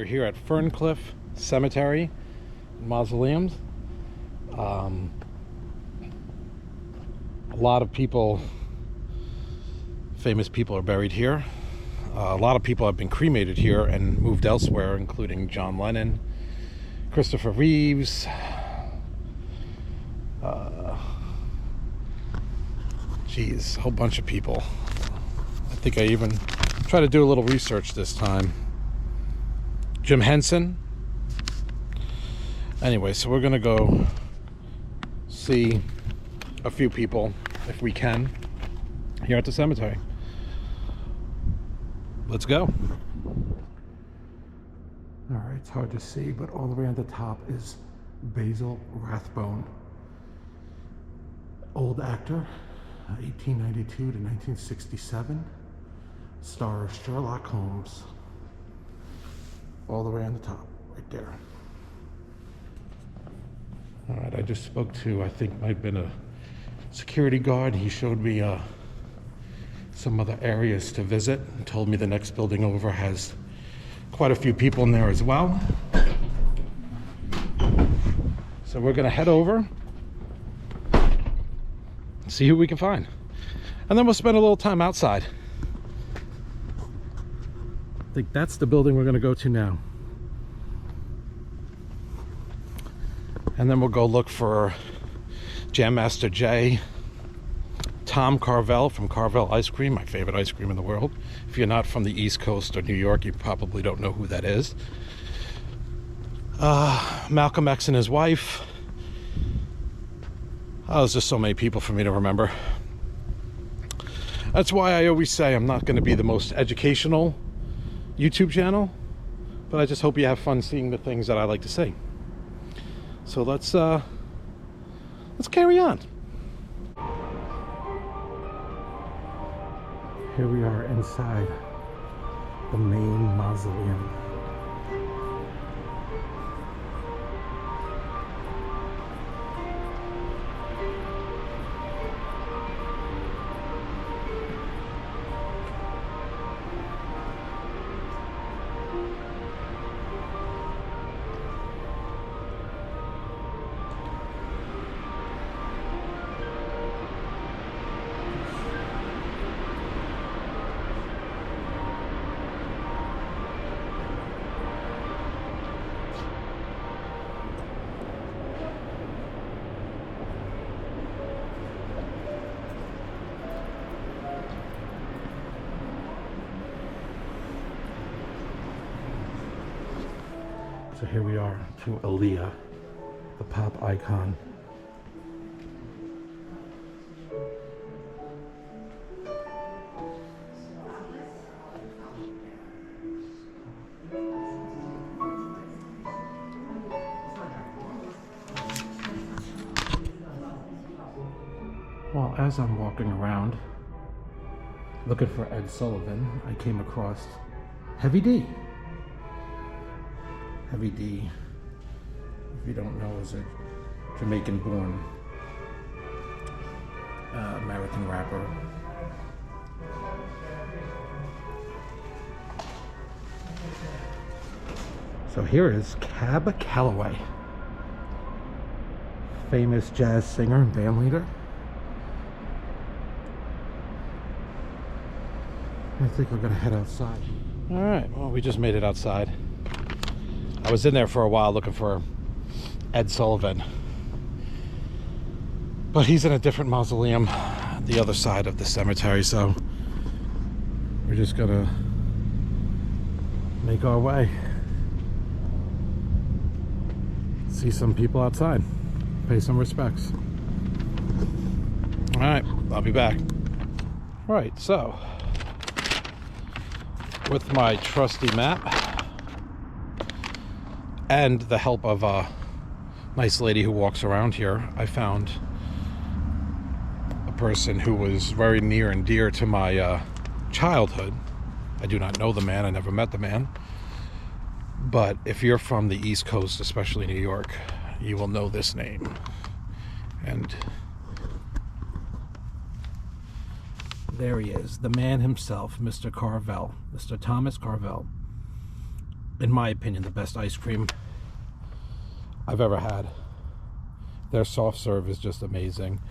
We're here at Ferncliff Cemetery, Mausoleums. A lot of people, famous people, are buried here. A lot of people have been cremated here and moved elsewhere, including John Lennon, Christopher Reeves, geez, a whole bunch of people. I think I even tried to do a little research this time. Jim Henson. Anyway, so we're gonna go see a few people, if we can, here at the cemetery. Let's go. All right, it's hard to see, but all the way on the top is Basil Rathbone, old actor, 1892 to 1967, star of Sherlock Holmes. All the way on the top, right there. All right, I just spoke to, I think might have been a security guard. He showed me some other areas to visit and told me the next building over has quite a few people in there as well. So we're gonna head over, see who we can find, and then we'll spend a little time outside. I think that's the building we're gonna go to now. And then we'll go look for Jammasterjay, Tom Carvel from Carvel Ice Cream, my favorite ice cream in the world. If you're not from the East Coast or New York, you probably don't know who that is. Malcolm X and his wife. Oh, there's just so many people for me to remember. That's why I always say I'm not going to be the most educational YouTube channel, but I just hope you have fun seeing the things that I like to see. So let's carry on. Here we are inside the main mausoleum. So here we are to Aaliyah, the pop icon. Well, as I'm walking around looking for Ed Sullivan, I came across Heavy D. Heavy D, if you don't know, is a Jamaican-born American rapper. So here is Cab Calloway, famous jazz singer and band leader. I think we're gonna head outside. All right, well, we just made it outside. I was in there for a while looking for Ed Sullivan, but he's in a different mausoleum, the other side of the cemetery, so we're just gonna make our way. See some people outside, pay some respects. All right, I'll be back. All right, so with my trusty map and the help of a nice lady who walks around here, I found a person who was very near and dear to my childhood. I do not know the man, I never met the man, but if you're from the East Coast, especially New York, you will know this name. And there he is, the man himself, Mr. Carvel, Mr. Thomas Carvel. in my opinion, the best ice cream I've ever had. Their soft serve is just amazing.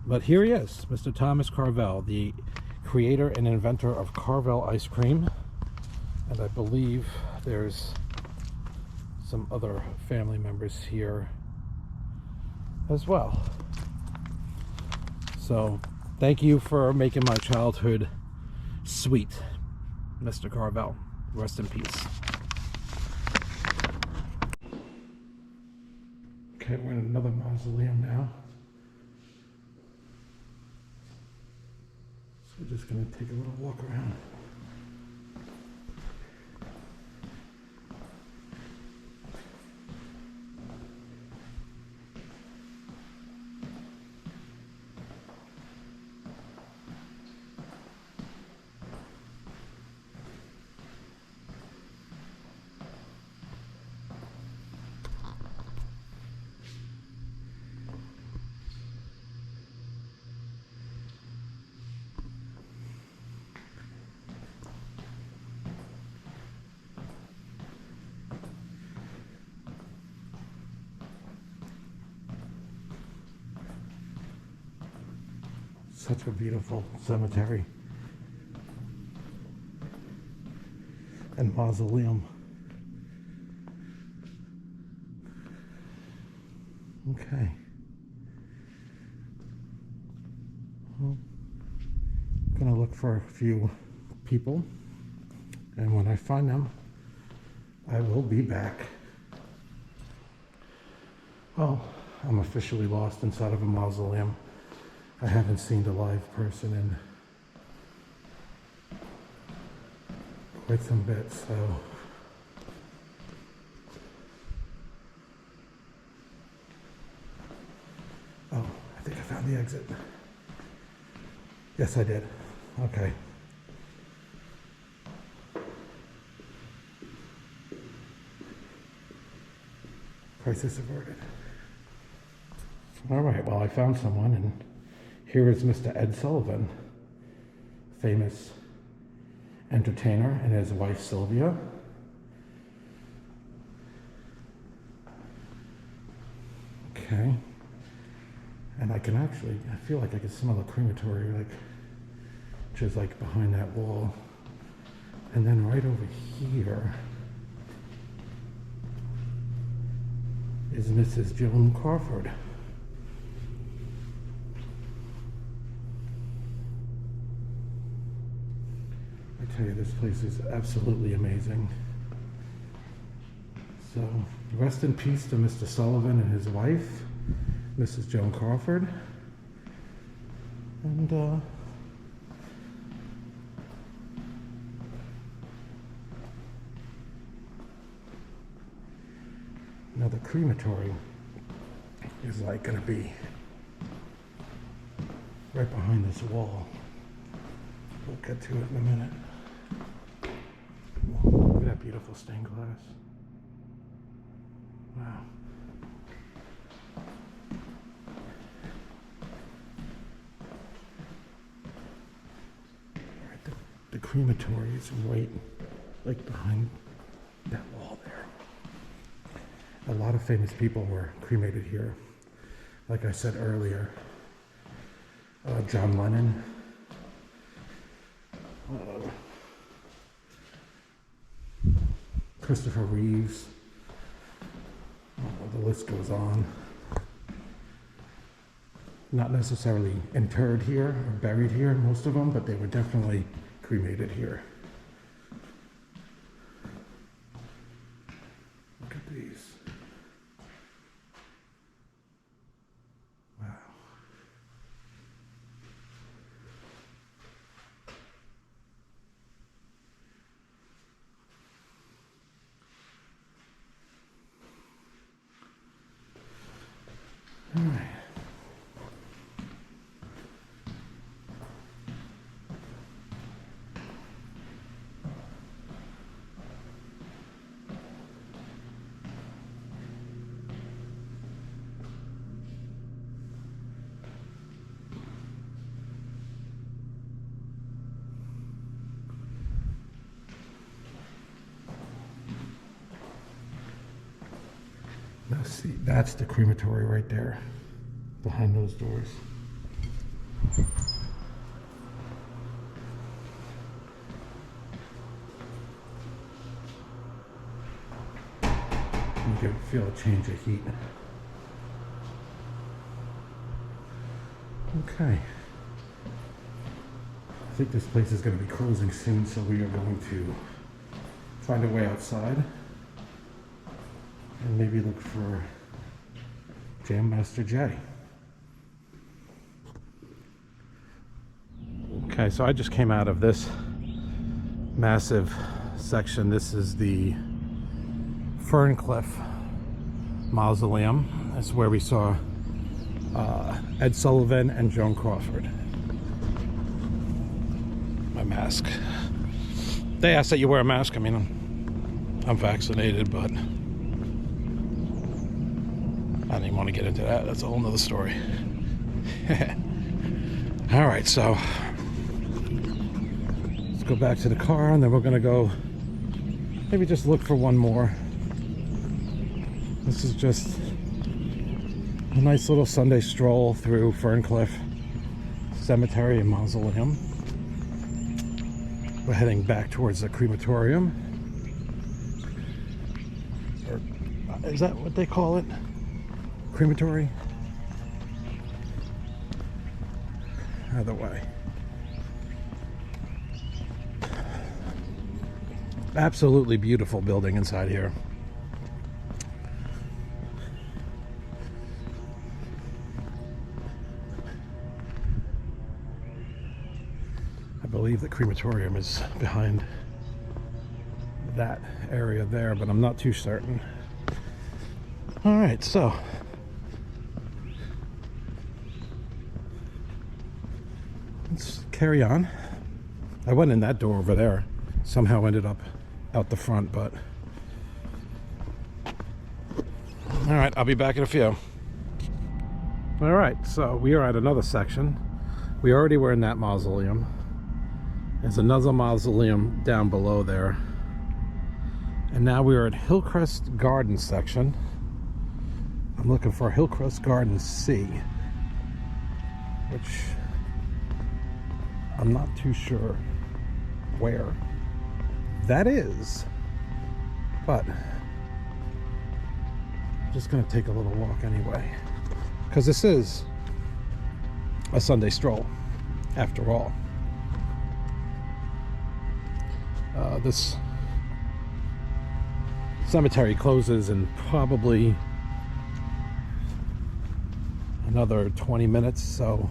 But here he is, Mr. Thomas Carvel, the creator and inventor of Carvel ice cream. And I believe there's some other family members here as well. So thank you for making my childhood sweet, Mr. Carvel. Rest in peace. Okay, we're in another mausoleum now. So we're just going to take a little walk around. Such a beautiful cemetery and mausoleum. Okay. Well, I'm gonna look for a few people, and when I find them, I will be back. Well, I'm officially lost inside of a mausoleum. I haven't seen a live person in quite some bit, so oh, I think I found the exit. Yes, I did. Okay. Crisis averted. All right, well, I found someone, and here is Mr. Ed Sullivan, famous entertainer, and his wife Sylvia. Okay. And I can actually, I feel like I can smell a crematory, like, which is like behind that wall. And then right over here is Mrs. Joan Crawford. I tell you, this place is absolutely amazing. So, rest in peace to Mr. Sullivan and his wife, Mrs. Joan Crawford. And, now the crematory is like gonna be right behind this wall. We'll get to it in a minute. Look at that beautiful stained glass. Wow. Alright, the crematory is right like behind that wall there. A lot of famous people were cremated here. Like I said earlier, John Lennon, Christopher Reeves, the list goes on. Not necessarily interred here or buried here, most of them, but they were definitely cremated here. Look at these. Wow. All right. Let's see, that's the crematory right there, behind those doors. You can feel a change of heat. Okay. I think this place is going to be closing soon, so we are going to find a way outside and maybe look for Jammasterjay. Okay, so I just came out of this massive section. This is the Ferncliff Mausoleum. That's where we saw Ed Sullivan and Joan Crawford. My mask. They asked that you wear a mask. I mean, I'm vaccinated, but I don't even want to get into that. That's a whole nother story. All right, so let's go back to the car, and then we're gonna go maybe just look for one more. This is just a nice little Sunday stroll through Ferncliff Cemetery and Mausoleum. We're heading back towards the crematorium. Or, is that what they call it? Crematory? Either way. Absolutely beautiful building inside here. I believe the crematorium is behind that area there, but I'm not too certain. All right, so let's carry on. I went in that door over there, somehow ended up out the front, but all right, I'll be back in a few. All right, so we are at another section. We already were in that mausoleum. There's another mausoleum down below there, and now we are at Hillcrest Garden section. I'm looking for Hillcrest Garden C, which I'm not too sure where that is, but I'm just gonna take a little walk anyway, because this is a Sunday stroll after all. This cemetery closes in probably another 20 minutes, so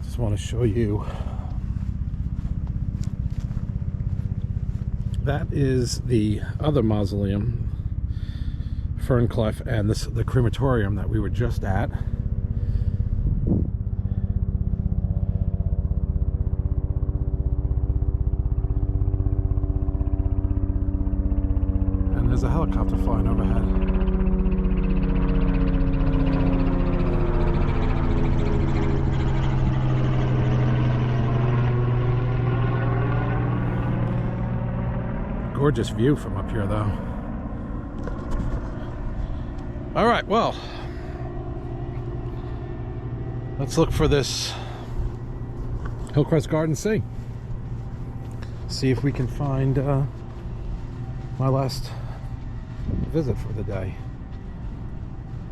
just want to show you. That is the other mausoleum, Ferncliff, and this the crematorium that we were just at. And there's a helicopter flying overhead. Gorgeous view from up here, though. All right, well, let's look for this Hillcrest Garden C. See if we can find my last visit for the day.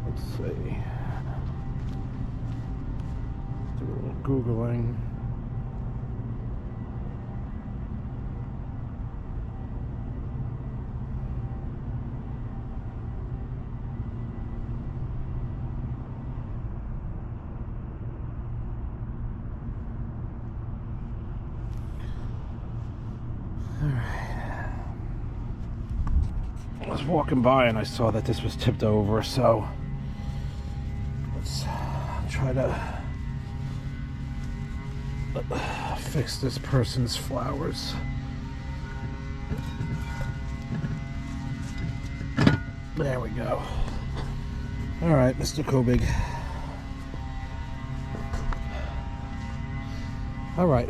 Let's see. Do a little Googling. I was walking by and I saw that this was tipped over, so let's try to fix this person's flowers. There we go. All right, Mr. Kobig. All right.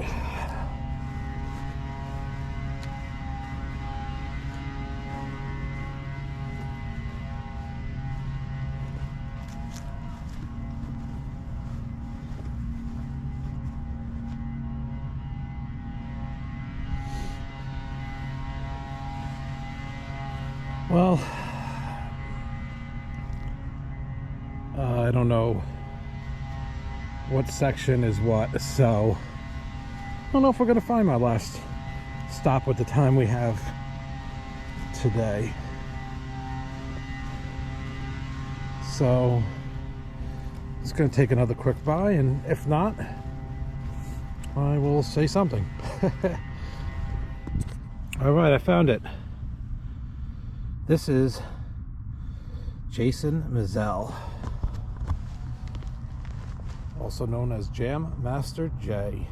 Well, I don't know what section is what, so I don't know if we're going to find my last stop with the time we have today. So it's going to take another quick buy, and if not, I will say something. All right, I found it. This is Jason Mizell, also known as Jammasterjay,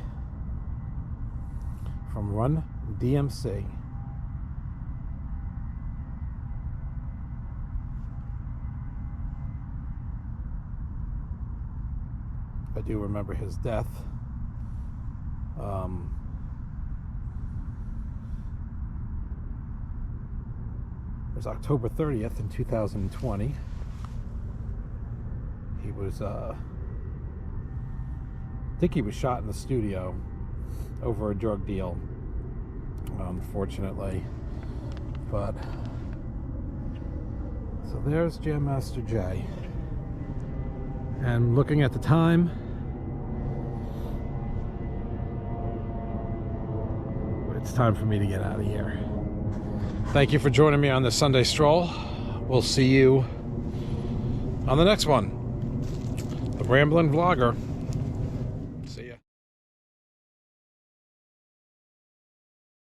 from Run DMC. I do remember his death. It was October 30th in 2020. He was, I think he was shot in the studio over a drug deal, unfortunately. But, so there's Jammasterjay. And looking at the time, it's time for me to get out of here. Thank you for joining me on this Sunday stroll. We'll see you on the next one. The Rambling Vlogger.